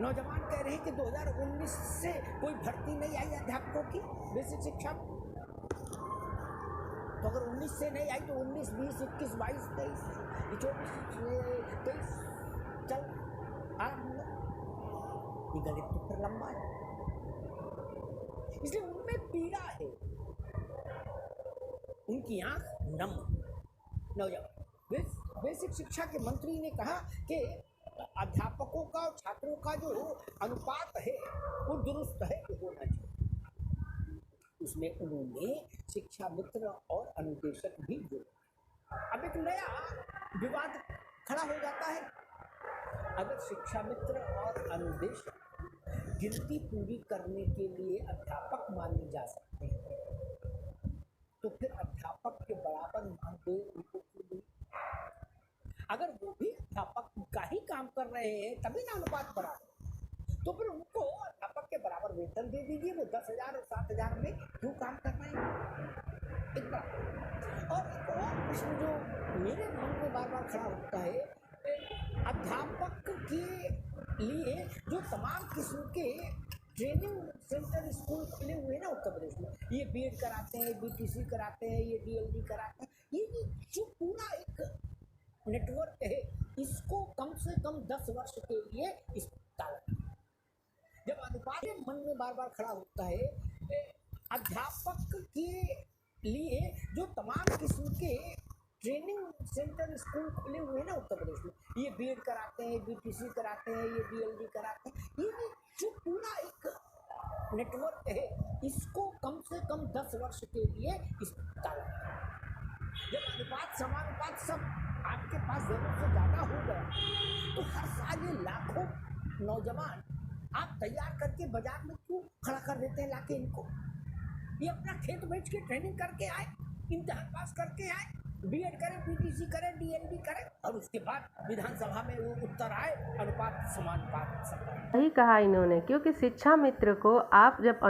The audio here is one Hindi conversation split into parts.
नौजवान कह रहे हैं कि 2019 से कोई भर्ती नहीं आई अध्यापकों की बेसिक शिक्षा। तो अगर 19 से नहीं आई तो 19, 20, 21, 22, 23, 24, 23 चल आरंभ। ये गणित तो फिर लंबा है, इसलिए उनमें पीड़ा है, उनकी आंख नम। नौजवान बेसिक शिक्षा के मंत्री ने कहा कि अध्यापकों का और छात्रों का जो अनुपात है वो दुरुस्त है, वो होना चाहिए। उसमें उन्होंने शिक्षा मित्र और अनुदेशक भी जोड़े। अब एक नया विवाद खड़ा हो जाता है। अगर शिक्षा मित्र और अनुदेशक गिनती पूरी करने के लिए अध्यापक माने जा सकते हैं, तो फिर अध्यापक के बराबर मानदेय उनको क्यों नहीं? अगर वो भी अध्यापक का ही काम कर रहे हैं तभी ना अनुपात बढ़ा, तो फिर उनको अध्यापक के बराबर वेतन दे दीजिए। वो 10,000 और 7,000 में क्यों काम कर रहे हैं? एक बार और एक और प्रश्न जो मेरे मन में बार बार खड़ा होता है, अध्यापक के लिए जो तमाम किस्म के ट्रेनिंग सेंटर स्कूल खुले हुए हैं ना उत्तर प्रदेश में, ये बीएड कराते हैं, बीटीसी कराते हैं, ये डीएलडी कराते हैं, ये जो पूरा एक नेटवर्क है, इसको कम से कम 10 वर्ष के लिए इस जब अनुपात मन में बार बार खड़ा होता है, अध्यापक के लिए जो तमाम किस्म के ट्रेनिंग सेंटर स्कूल खुले हुए हैं ना उत्तर प्रदेश में, ये बीएड कराते हैं, बीटीसी कराते हैं, ये डीएलडी कराते हैं, ये जो पूरा एक नेटवर्क है, इसको कम से कम 10 वर्ष के लिए इस जब अनुपात समानुपात सब आपके पास जरूरत से ज़्यादा हो गया, तो हर साल ये लाखों नौजवान आप तैयार करके बाजार में क्यों खड़ा कर देते हैं लाके इनको? ये अपना खेत बेच के ट्रेनिंग करके आए, इम्तिहान पास करके आए, बीएड करें, बीटीसी करें, डीएलडी करें, और उसके बाद विधानसभा में वो उत्तर आए अनुपात समानुपात सब। सही कहा इन्होंने, क्योंकि शिक्षा मित्र को आप जब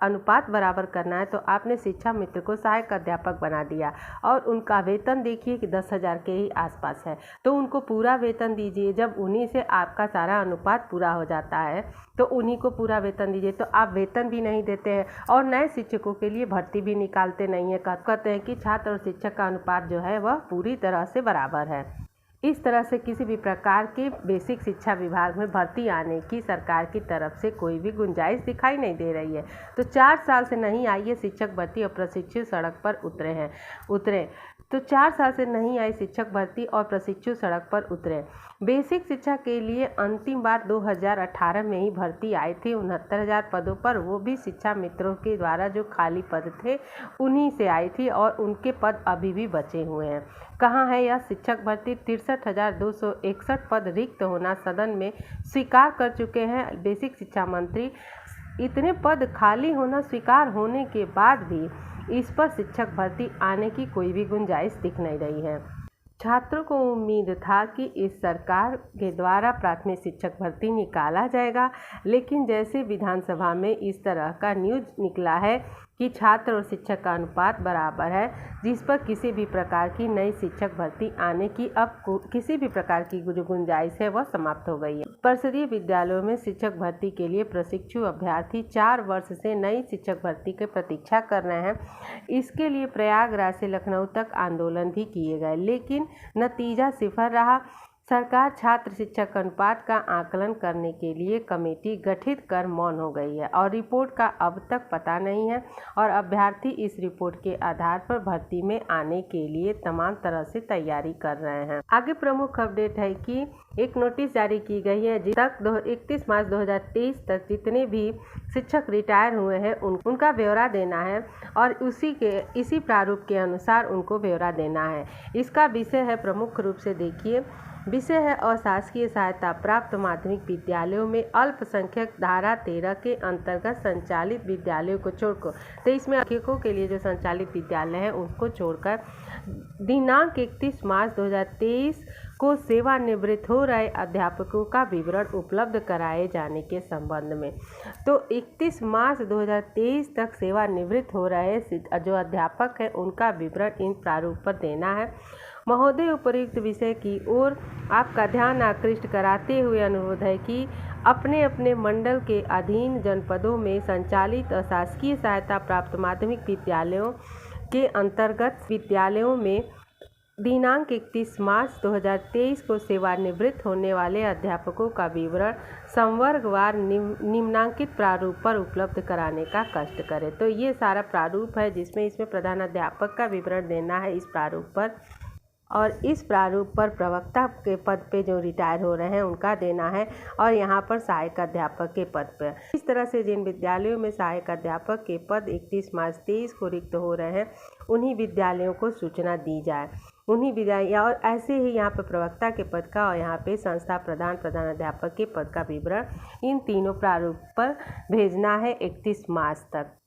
अनुपात बराबर करना है तो आपने शिक्षा मित्र को सहायक अध्यापक बना दिया और उनका वेतन देखिए कि 10,000 के ही आसपास है, तो उनको पूरा वेतन दीजिए। जब उन्हीं से आपका सारा अनुपात पूरा हो जाता है तो उन्हीं को पूरा वेतन दीजिए। तो आप वेतन भी नहीं देते हैं और नए शिक्षकों के लिए भर्ती भी निकालते नहीं है। कहते हैं कि छात्र और शिक्षक का अनुपात जो है वह पूरी तरह से बराबर है। इस तरह से किसी भी प्रकार के बेसिक शिक्षा विभाग में भर्ती आने की सरकार की तरफ से कोई भी गुंजाइश दिखाई नहीं दे रही है। तो 4 साल से नहीं आई है शिक्षक भर्ती और प्रशिक्षु सड़क पर उतरे तो 4 साल से नहीं आई शिक्षक भर्ती और प्रशिक्षु सड़क पर उतरे। बेसिक शिक्षा के लिए अंतिम बार 2018 में ही भर्ती आई थी 69,000 पदों पर, वो भी शिक्षा मित्रों के द्वारा जो खाली पद थे उन्हीं से आई थी और उनके पद अभी भी बचे हुए हैं। कहाँ है यह शिक्षक भर्ती? 63,261 पद रिक्त होना सदन में स्वीकार कर चुके हैं बेसिक शिक्षा मंत्री। इतने पद खाली होना स्वीकार होने के बाद भी इस पर शिक्षक भर्ती आने की कोई भी गुंजाइश दिख नहीं रही है। छात्रों को उम्मीद था कि इस सरकार के द्वारा प्राथमिक शिक्षक भर्ती निकाला जाएगा, लेकिन जैसे विधानसभा में इस तरह का न्यूज निकला है कि छात्र और शिक्षक का अनुपात बराबर है, जिस पर किसी भी प्रकार की नई शिक्षक भर्ती आने की अब किसी भी प्रकार की जो गुंजाइश है वह समाप्त हो गई है। परिषदीय विद्यालयों में शिक्षक भर्ती के लिए प्रशिक्षु अभ्यर्थी 4 वर्ष से नई शिक्षक भर्ती की प्रतीक्षा कर रहे हैं। इसके लिए प्रयागराज से लखनऊ तक आंदोलन भी किए गए, लेकिन नतीजा सिफर रहा। सरकार छात्र शिक्षक अनुपात का आकलन करने के लिए कमेटी गठित कर मौन हो गई है और रिपोर्ट का अब तक पता नहीं है और अभ्यर्थी इस रिपोर्ट के आधार पर भर्ती में आने के लिए तमाम तरह से तैयारी कर रहे हैं। आगे प्रमुख अपडेट है कि एक नोटिस जारी की गई है जिस तक 31 मार्च 2023 तक जितने भी शिक्षक रिटायर हुए हैं उनका ब्यौरा देना है और इसी प्रारूप के अनुसार उनको ब्यौरा देना है। इसका विषय है, प्रमुख रूप से देखिए, विषय है अशासकीय सहायता प्राप्त माध्यमिक विद्यालयों में अल्पसंख्यक धारा 13 के अंतर्गत संचालित विद्यालयों को छोड़कर, तो इसमें अल्पसंख्यकों के लिए जो संचालित विद्यालय है उसको छोड़कर दिनांक 31 मार्च 2023 को सेवानिवृत्त हो रहे अध्यापकों का विवरण उपलब्ध कराए जाने के संबंध में। तो 31 मार्च 2023 तक सेवानिवृत्त हो रहे जो अध्यापक हैं उनका विवरण इन प्रारूप पर देना है महोदय, उपयुक्त विषय की ओर आपका ध्यान आकृष्ट कराते हुए अनुरोध है कि अपने अपने मंडल के अधीन जनपदों में संचालित अशासकीय सहायता प्राप्त माध्यमिक विद्यालयों के अंतर्गत विद्यालयों में दिनांक 31 मार्च 2023 को सेवानिवृत्त होने वाले अध्यापकों का विवरण संवर्गवार निम्नांकित प्रारूप पर उपलब्ध कराने का कष्ट करें। तो ये सारा प्रारूप है जिसमें इसमें प्रधानाध्यापक का विवरण देना है इस प्रारूप पर, और इस प्रारूप पर प्रवक्ता के पद पे जो रिटायर हो रहे हैं उनका देना है, और यहाँ पर सहायक अध्यापक के पद पर। इस तरह से जिन विद्यालयों में सहायक अध्यापक के पद 31 मार्च 23 को रिक्त हो रहे हैं उन्हीं विद्यालयों को सूचना दी जाए। उन्हीं विद्यालय और ऐसे ही यहाँ पर प्रवक्ता के पद का और यहाँ पे संस्था प्रधानाध्यापक के पद का विवरण इन तीनों प्रारूप पर भेजना है 31 मार्च तक।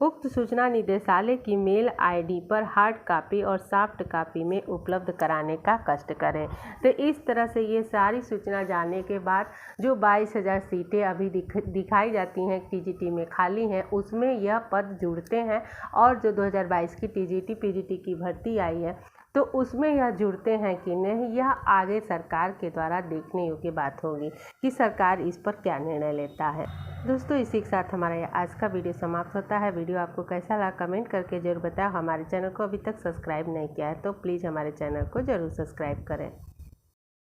उक्त सूचना निदेशालय की मेल आईडी पर हार्ड कॉपी और सॉफ्ट कॉपी में उपलब्ध कराने का कष्ट करें। तो इस तरह से ये सारी सूचना जानने के बाद जो 22,000 सीटें अभी दिखाई जाती हैं टीजीटी में खाली हैं, उसमें यह पद जुड़ते हैं, और जो 2022 की टीजीटी पीजीटी की भर्ती आई है तो उसमें यह जुड़ते हैं कि नहीं, यह आगे सरकार के द्वारा देखने योग्य बात होगी कि सरकार इस पर क्या निर्णय लेता है। दोस्तों, इसी के साथ हमारा आज का वीडियो समाप्त होता है। वीडियो आपको कैसा लगा कमेंट करके जरूर बताएं। हमारे चैनल को अभी तक सब्सक्राइब नहीं किया है तो प्लीज़ हमारे चैनल को जरूर सब्सक्राइब करें।